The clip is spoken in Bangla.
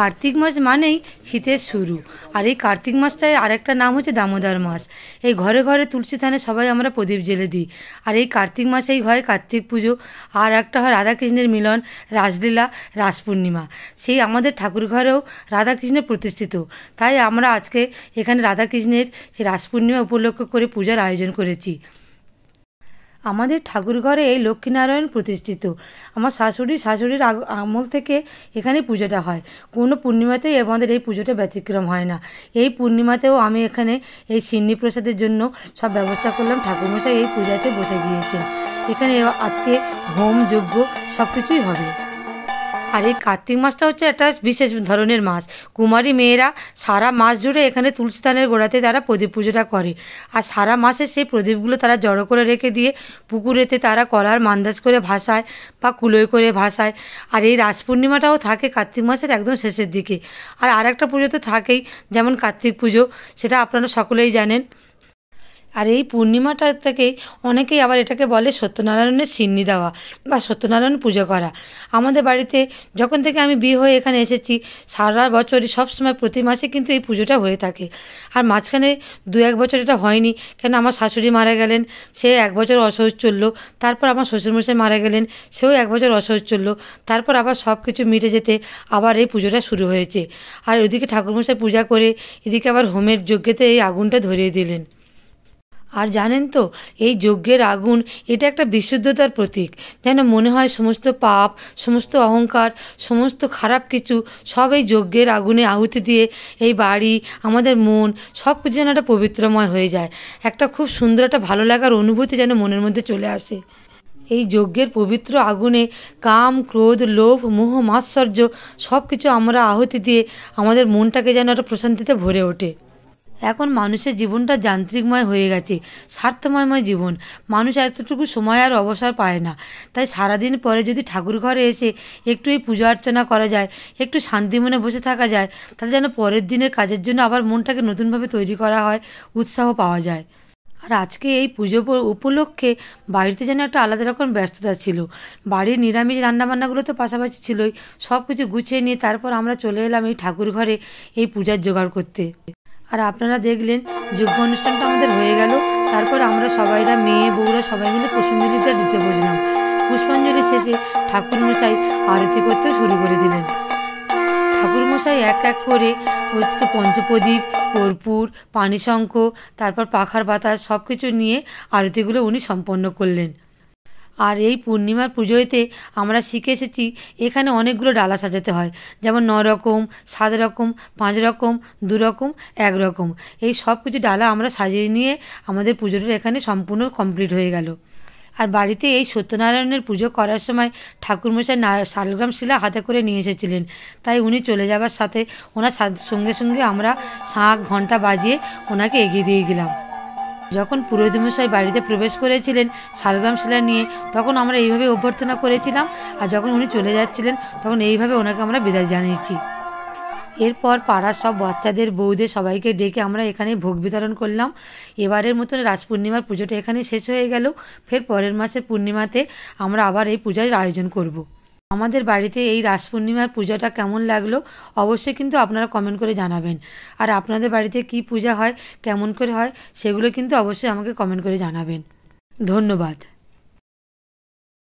কার্তিক মাস মানেই শীতের শুরু। আর এই কার্তিক মাসটায় আরেকটা নাম হচ্ছে দামোদর মাস। এই ঘরে ঘরে তুলসী থানে সবাই আমরা প্রদীপ জ্বেলে দিই। আর এই কার্তিক মাসেই হয় কার্তিক পুজো, আর একটা হয় রাধাকৃষ্ণের মিলন, রাসলীলা, রাস পূর্ণিমা। সেই আমাদের ঠাকুর ঘরেও রাধাকৃষ্ণের প্রতিষ্ঠিত, তাই আমরা আজকে এখানে রাধাকৃষ্ণের সেই রাস পূর্ণিমা উপলক্ষ করে পূজার আয়োজন করেছি। আমাদের ঠাকুর ঘরে এই লক্ষ্মীনারায়ণ প্রতিষ্ঠিত। আমার শাশুড়ির আমল থেকে এখানে পুজোটা হয়। কোনো পূর্ণিমাতেই আমাদের এই পুজোটা ব্যতিক্রম হয় না। এই পূর্ণিমাতেও আমি এখানে এই সিন্নি প্রসাদের জন্য সব ব্যবস্থা করলাম। ঠাকুরমশাই এই পূজাতে বসে গিয়েছেন। এখানে আজকে হোম যজ্ঞ সব কিছুই হবে। আর এই কার্তিক মাসটা হচ্ছে একটা বিশেষ ধরনের মাস। কুমারী মেয়েরা সারা মাস জুড়ে এখানে তুলসী থানের গোড়াতে তারা প্রদীপ পুজোটা করে। আর সারা মাসে সেই প্রদীপগুলো তারা জড়ো করে রেখে দিয়ে পুকুরেতে তারা কলার মান্দাজ করে ভাসায় বা কুলোয় করে ভাসায়। আর এই রাস পূর্ণিমাটাও থাকে কার্তিক মাসের একদম শেষের দিকে। আর একটা পুজো তো থাকেই, যেমন কার্তিক পুজো, সেটা আপনারা সকলেই জানেন। আর এই পূর্ণিমাটা থেকেই অনেকেই আবার এটাকে বলে সত্যনারায়ণের সিন্নি দেওয়া বা সত্যনারায়ণ পুজো করা। আমাদের বাড়িতে যখন থেকে আমি বিয়ে হয়ে এখানে এসেছি, সারা বছরই সবসময় প্রতি মাসে কিন্তু এই পুজোটা হয়ে থাকে। আর মাঝখানে 2-1 বছর এটা হয়নি, কেন আমার শাশুড়ি মারা গেলেন, সে 1 বছর অসহ্য চললো। তারপর আমার শ্বশুরমশাই মারা গেলেন, সেও 1 বছর অসহ্য চললো। তারপর আবার সব কিছু মিটে যেতে আবার এই পুজোটা শুরু হয়েছে। আর ওইদিকে ঠাকুরমশাই পূজা করে এদিকে আবার হোমের যজ্ঞেতে এই আগুনটা ধরিয়ে দিলেন। আর জানেন তো, এই যজ্ঞের আগুন এটা একটা বিশুদ্ধতার প্রতীক। যেন মনে হয় সমস্ত পাপ, সমস্ত অহংকার, সমস্ত খারাপ কিছু সব এই যজ্ঞের আগুনে আহুতি দিয়ে এই বাড়ি, আমাদের মন সব কিছু যেন একটা পবিত্রময় হয়ে যায়। একটা খুব সুন্দর একটা ভালো লাগার অনুভূতি যেন মনের মধ্যে চলে আসে। এই যজ্ঞের পবিত্র আগুনে কাম, ক্রোধ, লোভ, মোহ, মাৎসর্য সব কিছু আমরা আহুতি দিয়ে আমাদের মনটাকে যেন একটা প্রশান্তিতে ভরে ওঠে। এখন মানুষের জীবনটা যান্ত্রিকময় হয়ে গেছে, স্বার্থময়ময় জীবন। মানুষ এতটুকু সময় আর অবসর পায় না। তাই সারাদিন পরে যদি ঠাকুর ঘরে এসে একটু এই পূজা অর্চনা করা যায়, একটু শান্তি মনে বসে থাকা যায়, তাহলে যেন পরের দিনের কাজের জন্য আবার মনটাকে নতুনভাবে তৈরি করা হয়, উৎসাহ পাওয়া যায়। আর আজকে এই পুজো উপলক্ষে বাড়িতে যেন একটা আলাদা রকম ব্যস্ততা ছিল। বাড়ির নিরামিষ রান্নাবান্নাগুলো তো পাশাপাশি ছিলই, সব কিছু গুছিয়ে নিয়ে তারপর আমরা চলে এলাম এই ঠাকুর ঘরে এই পূজার জোগাড় করতে। আর আপনারা দেখলেন যজ্ঞ অনুষ্ঠানটা আমাদের হয়ে গেল। তারপর আমরা সবাইরা, মেয়ে বউরা সবাই মিলে পুষ্পাঞ্জলিটা দিতে বসলাম। পুষ্পাঞ্জলি শেষে ঠাকুরমশাই আরতি করতে শুরু করে দিলেন। ঠাকুরমশাই এক এক করে হচ্ছে পঞ্চপ্রদীপ, কর্পূর, পানিশঙ্খ, তারপর পাখার বাতাস সব কিছু নিয়ে আরতিগুলো উনি সম্পন্ন করলেন। আর এই পূর্ণিমার পুজোতে আমরা শিখে এসেছি এখানে অনেকগুলো ডালা সাজাতে হয়, যেমন 9 রকম, 7 রকম, 5 রকম, 2 রকম, 1 রকম। এই সব কিছু ডালা আমরা সাজিয়ে নিয়ে আমাদের পুজোটা এখানে সম্পূর্ণ কমপ্লিট হয়ে গেল। আর বাড়িতে এই সত্যনারায়ণের পুজো করার সময় ঠাকুরমশাই শালগ্রাম শিলা হাতে করে নিয়ে এসেছিলেন। তাই উনি চলে যাবার সাথে ওনার সঙ্গে সঙ্গে আমরা শাঁখ ঘণ্টা বাজিয়ে ওনাকে এগিয়ে দিয়ে গেলাম। যখন পুরোহিতমশাই বাড়িতে প্রবেশ করেছিলেন শালগ্রাম শিলা নিয়ে, তখন আমরা এইভাবে অভ্যর্থনা করেছিলাম। আর যখন উনি চলে যাচ্ছিলেন তখন এইভাবে ওনাকে আমরা বিদায় জানিয়েছি। এরপর পাড়ার সব বাচ্চাদের, বউদের সবাইকে ডেকে আমরা এখানে ভোগ বিতরণ করলাম। এবারের মতন রাস পূর্ণিমার পুজোটা এখানে শেষ হয়ে গেল। ফের পরের মাসের পূর্ণিমাতে আমরা আবার এই পূজার আয়োজন করব। আমাদের বাড়িতে এই রাস পূর্ণিমার পূজাটা কেমন লাগলো অবশ্যই কিন্তু আপনারা কমেন্ট করে জানাবেন। আর আপনাদের বাড়িতে কি পূজা হয়, কেমন করে হয়, সেগুলো কিন্তু অবশ্যই আমাকে কমেন্ট করে জানাবেন। ধন্যবাদ।